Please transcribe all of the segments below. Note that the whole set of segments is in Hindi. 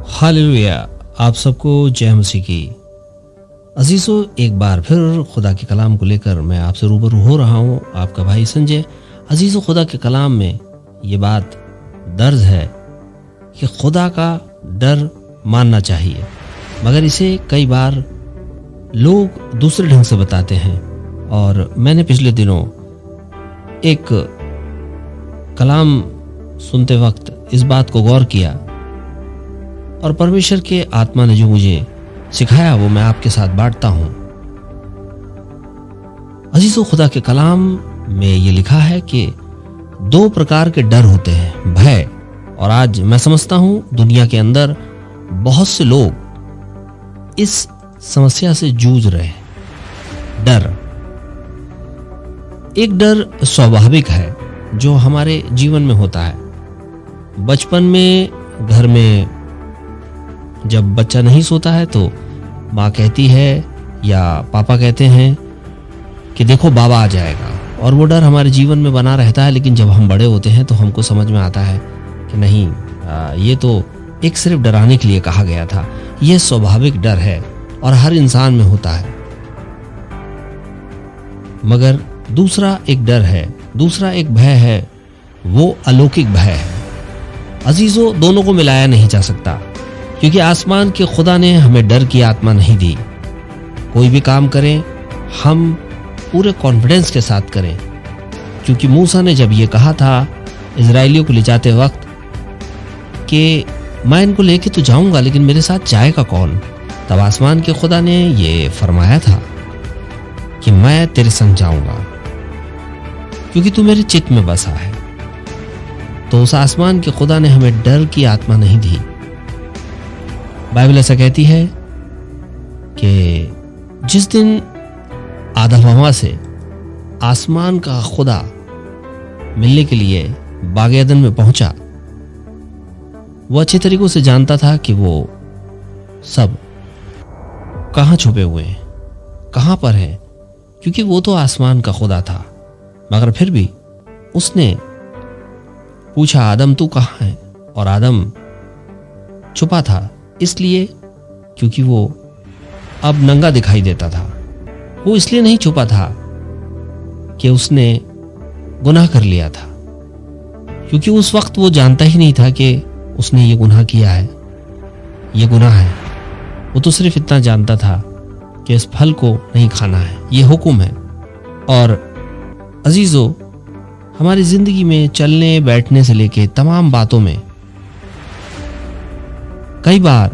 हालेलुया। आप सबको जय मसीह की। अजीजों, एक बार फिर खुदा के कलाम को लेकर मैं आपसे रूबरू हो रहा हूँ, आपका भाई संजय। अजीजों, खुदा के कलाम में ये बात दर्ज है कि खुदा का डर मानना चाहिए, मगर इसे कई बार लोग दूसरे ढंग से बताते हैं। और मैंने पिछले दिनों एक कलाम सुनते वक्त इस बात को गौर किया और परमेश्वर के आत्मा ने जो मुझे सिखाया वो मैं आपके साथ बांटता हूं। अजीजों, खुदा के कलाम में ये लिखा है कि दो प्रकार के डर होते हैं, भय। और आज मैं समझता हूं दुनिया के अंदर बहुत से लोग इस समस्या से जूझ रहे हैं। डर एक डर स्वाभाविक है जो हमारे जीवन में होता है। बचपन में घर में जब बच्चा नहीं सोता है तो माँ कहती है या पापा कहते हैं कि देखो बाबा आ जाएगा, और वो डर हमारे जीवन में बना रहता है। लेकिन जब हम बड़े होते हैं तो हमको समझ में आता है कि नहीं, ये तो एक सिर्फ डराने के लिए कहा गया था। ये स्वाभाविक डर है और हर इंसान में होता है। मगर दूसरा एक डर है, दूसरा एक भय है, वो अलौकिक भय है। अजीजों, दोनों को मिलाया नहीं जा सकता, क्योंकि आसमान के खुदा ने हमें डर की आत्मा नहीं दी। कोई भी काम करें हम पूरे कॉन्फिडेंस के साथ करें, क्योंकि मूसा ने जब ये कहा था इजराइलियों को ले जाते वक्त कि मैं इनको लेके तो जाऊंगा लेकिन मेरे साथ जाएगा कौन, तब आसमान के खुदा ने ये फरमाया था कि मैं तेरे संग जाऊंगा क्योंकि तू मेरे चित्त में बसा है। तो उस आसमान के खुदा ने हमें डर की आत्मा नहीं दी। बाइबल ऐसा कहती है कि जिस दिन आदम हवा से आसमान का खुदा मिलने के लिए बाग एदन में पहुंचा, वो अच्छे तरीकों से जानता था कि वो सब कहां छुपे हुए हैं, कहां पर हैं, क्योंकि वो तो आसमान का खुदा था। मगर फिर भी उसने पूछा, आदम तू कहां है? और आदम छुपा था, इसलिए क्योंकि वो अब नंगा दिखाई देता था। वो इसलिए नहीं छुपा था कि उसने गुनाह कर लिया था, क्योंकि उस वक्त वो जानता ही नहीं था कि उसने ये गुनाह किया है, ये गुनाह है। वो तो सिर्फ इतना जानता था कि इस फल को नहीं खाना है, ये हुक्म है। और अजीजों, हमारी जिंदगी में चलने बैठने से लेके तमाम बातों में कई बार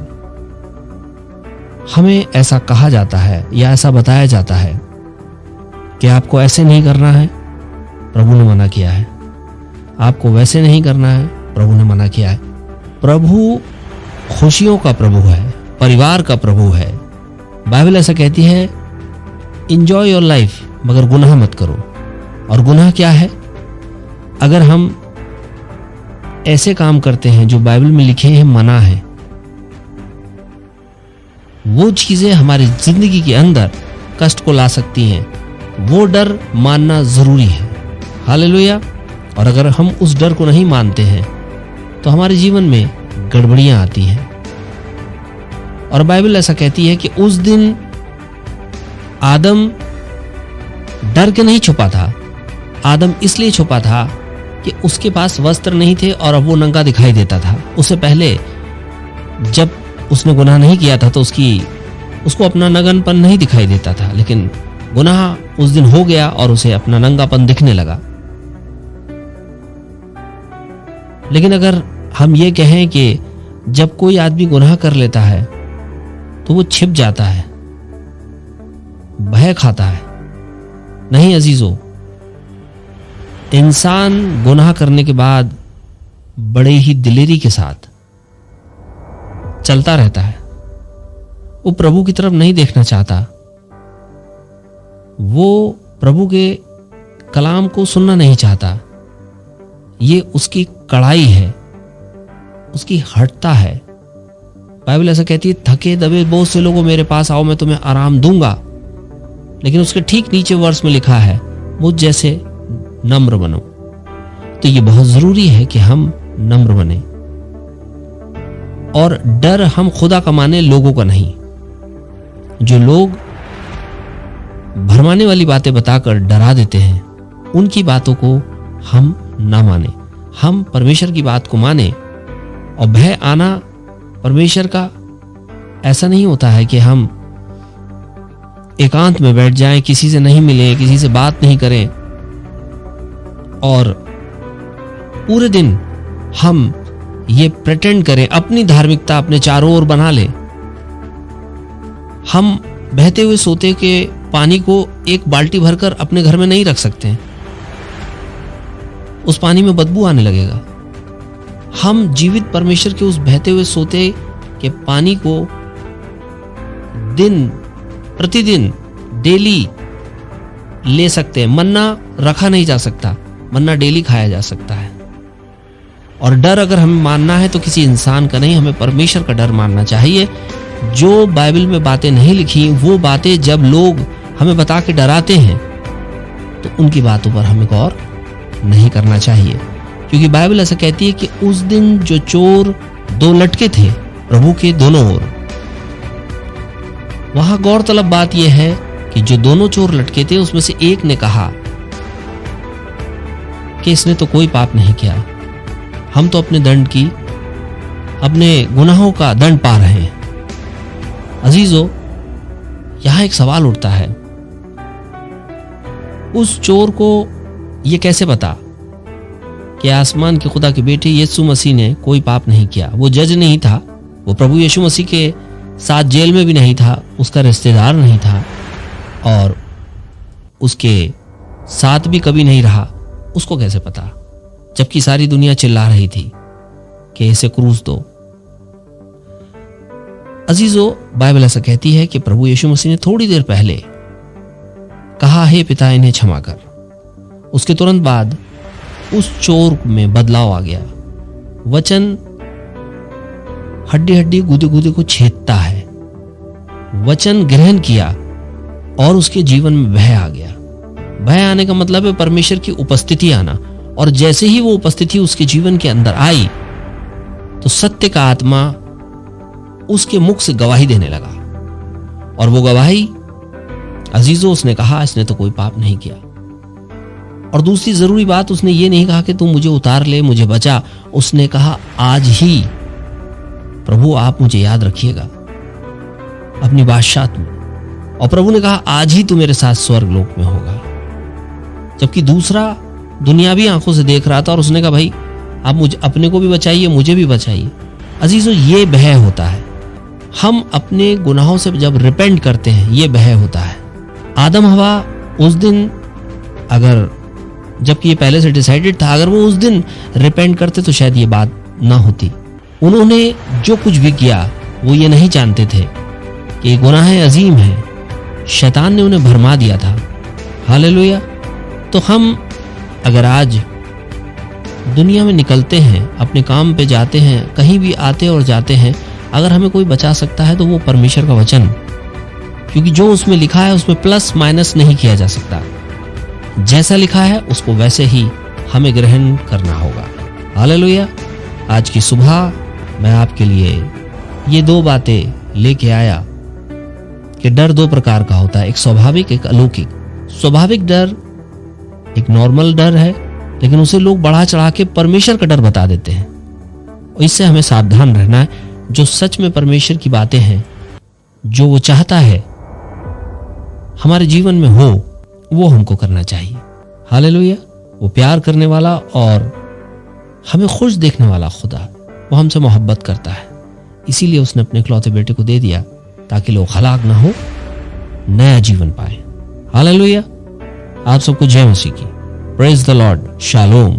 हमें ऐसा कहा जाता है या ऐसा बताया जाता है कि आपको ऐसे नहीं करना है, प्रभु ने मना किया है। आपको वैसे नहीं करना है, प्रभु ने मना किया है। प्रभु खुशियों का प्रभु है, परिवार का प्रभु है। बाइबल ऐसा कहती है, एंजॉय योर लाइफ, मगर गुनाह मत करो। और गुनाह क्या है? अगर हम ऐसे काम करते हैं जो बाइबल में लिखे हैं मना है, वो चीजें हमारी जिंदगी के अंदर कष्ट को ला सकती हैं, वो डर मानना जरूरी है। हालेलुया। और अगर हम उस डर को नहीं मानते हैं तो हमारे जीवन में गड़बड़ियां आती हैं। और बाइबल ऐसा कहती है कि उस दिन आदम डर के नहीं छुपा था। आदम इसलिए छुपा था कि उसके पास वस्त्र नहीं थे और अब वो नंगा दिखाई देता था। उससे पहले जब उसने गुनाह नहीं किया था तो उसको अपना नंगापन नहीं दिखाई देता था, लेकिन गुनाह उस दिन हो गया और उसे अपना नंगापन दिखने लगा। लेकिन अगर हम ये कहें कि जब कोई आदमी गुनाह कर लेता है तो वो छिप जाता है, भय खाता है, नहीं अजीजों, इंसान गुनाह करने के बाद बड़े ही दिलेरी के साथ चलता रहता है। वो प्रभु की तरफ नहीं देखना चाहता, वो प्रभु के कलाम को सुनना नहीं चाहता। ये उसकी कड़ाई है, उसकी हठता है। बाइबल ऐसा कहती है, थके दबे बहुत से लोगों मेरे पास आओ, मैं तुम्हें आराम दूंगा। लेकिन उसके ठीक नीचे वर्ष में लिखा है, मुझ जैसे नम्र बनो। तो ये बहुत जरूरी है कि हम नम्र बने। और डर हम खुदा का माने, लोगों का नहीं। जो लोग भरमाने वाली बातें बताकर डरा देते हैं, उनकी बातों को हम ना माने, हम परमेश्वर की बात को माने। और भय आना परमेश्वर का ऐसा नहीं होता है कि हम एकांत में बैठ जाएं, किसी से नहीं मिलें, किसी से बात नहीं करें और पूरे दिन हम ये प्रेटेंड करें, अपनी धार्मिकता अपने चारों ओर बना लें। हम बहते हुए सोते के पानी को एक बाल्टी भरकर अपने घर में नहीं रख सकते, उस पानी में बदबू आने लगेगा। हम जीवित परमेश्वर के उस बहते हुए सोते के पानी को दिन प्रतिदिन डेली ले सकते हैं। मन्ना रखा नहीं जा सकता, मन्ना डेली खाया जा सकता है। और डर अगर हमें मानना है तो किसी इंसान का नहीं, हमें परमेश्वर का डर मानना चाहिए। जो बाइबल में बातें नहीं लिखी, वो बातें जब लोग हमें बता के डराते हैं तो उनकी बातों पर हमें गौर नहीं करना चाहिए, क्योंकि बाइबल ऐसा कहती है कि उस दिन जो चोर दो लटके थे प्रभु के दोनों ओर, वहां गौरतलब बात यह है कि जो दोनों चोर लटके थे उसमें से एक ने कहा कि इसने तो कोई पाप नहीं किया, हम तो अपने दंड की, अपने गुनाहों का दंड पा रहे हैं। अजीजों, यहां एक सवाल उठता है, उस चोर को यह कैसे पता कि आसमान के खुदा के बेटे यीशु मसीह ने कोई पाप नहीं किया? वो जज नहीं था, वो प्रभु यीशु मसीह के साथ जेल में भी नहीं था, उसका रिश्तेदार नहीं था और उसके साथ भी कभी नहीं रहा। उसको कैसे पता, जबकि सारी दुनिया चिल्ला रही थी कि इसे क्रूस दो? अजीजों, बाइबल ऐसा कहती है कि प्रभु यीशु मसीह ने थोड़ी देर पहले कहा, हे पिता इन्हें क्षमा कर। उसके तुरंत बाद उस चोर में बदलाव आ गया। वचन हड्डी हड्डी गुदे गुदे को छेदता है। वचन ग्रहण किया और उसके जीवन में भय आ गया। भय आने का मतलब है परमेश्वर की उपस्थिति आना, और जैसे ही वो उपस्थिति उसके जीवन के अंदर आई तो सत्य का आत्मा उसके मुख से गवाही देने लगा। और वो गवाही, अजीजों, उसने कहा इसने तो कोई पाप नहीं किया। और दूसरी जरूरी बात, उसने ये नहीं कहा कि तू मुझे उतार ले, मुझे बचा। उसने कहा आज ही प्रभु आप मुझे याद रखिएगा अपनी बादशाहत में। और प्रभु ने कहा आज ही तू मेरे साथ स्वर्ग लोक में होगा। जबकि दूसरा दुनियावी आंखों से देख रहा था और उसने कहा भाई आप मुझे, अपने को भी बचाइए, मुझे भी बचाइए। अजीजों, ये भय होता है। हम अपने गुनाहों से जब रिपेंट करते हैं, ये भय होता है। आदम हवा उस दिन, अगर जबकि ये पहले से डिसाइडेड था, अगर वो उस दिन रिपेंट करते तो शायद ये बात ना होती। उन्होंने जो कुछ भी किया वो ये नहीं जानते थे कि गुनाह अजीम है। शैतान ने उन्हें भरमा दिया था। हालेलुया। तो हम अगर आज दुनिया में निकलते हैं, अपने काम पे जाते हैं, कहीं भी आते और जाते हैं, अगर हमें कोई बचा सकता है तो वो परमेश्वर का वचन, क्योंकि जो उसमें लिखा है उसमें प्लस माइनस नहीं किया जा सकता। जैसा लिखा है उसको वैसे ही हमें ग्रहण करना होगा। हालेलुया। आज की सुबह मैं आपके लिए ये दो बातें लेके आया कि डर दो प्रकार का होता है, एक स्वाभाविक, एक अलौकिक। स्वाभाविक डर एक नॉर्मल डर है, लेकिन उसे लोग बढ़ा चढ़ा के परमेश्वर का डर बता देते हैं। और इससे हमें सावधान रहना है। जो सच में परमेश्वर की बातें हैं, जो वो चाहता है हमारे जीवन में हो, वो हमको करना चाहिए। हालेलुया। वो प्यार करने वाला और हमें खुश देखने वाला खुदा, वो हमसे मोहब्बत करता है। इसीलिए उसने अपने इकलौते बेटे को दे दिया ताकि लोग हलाक ना हो, नया जीवन पाए। हालेलुया। आप सबको जय मसीह की। Praise the Lord. शालोम।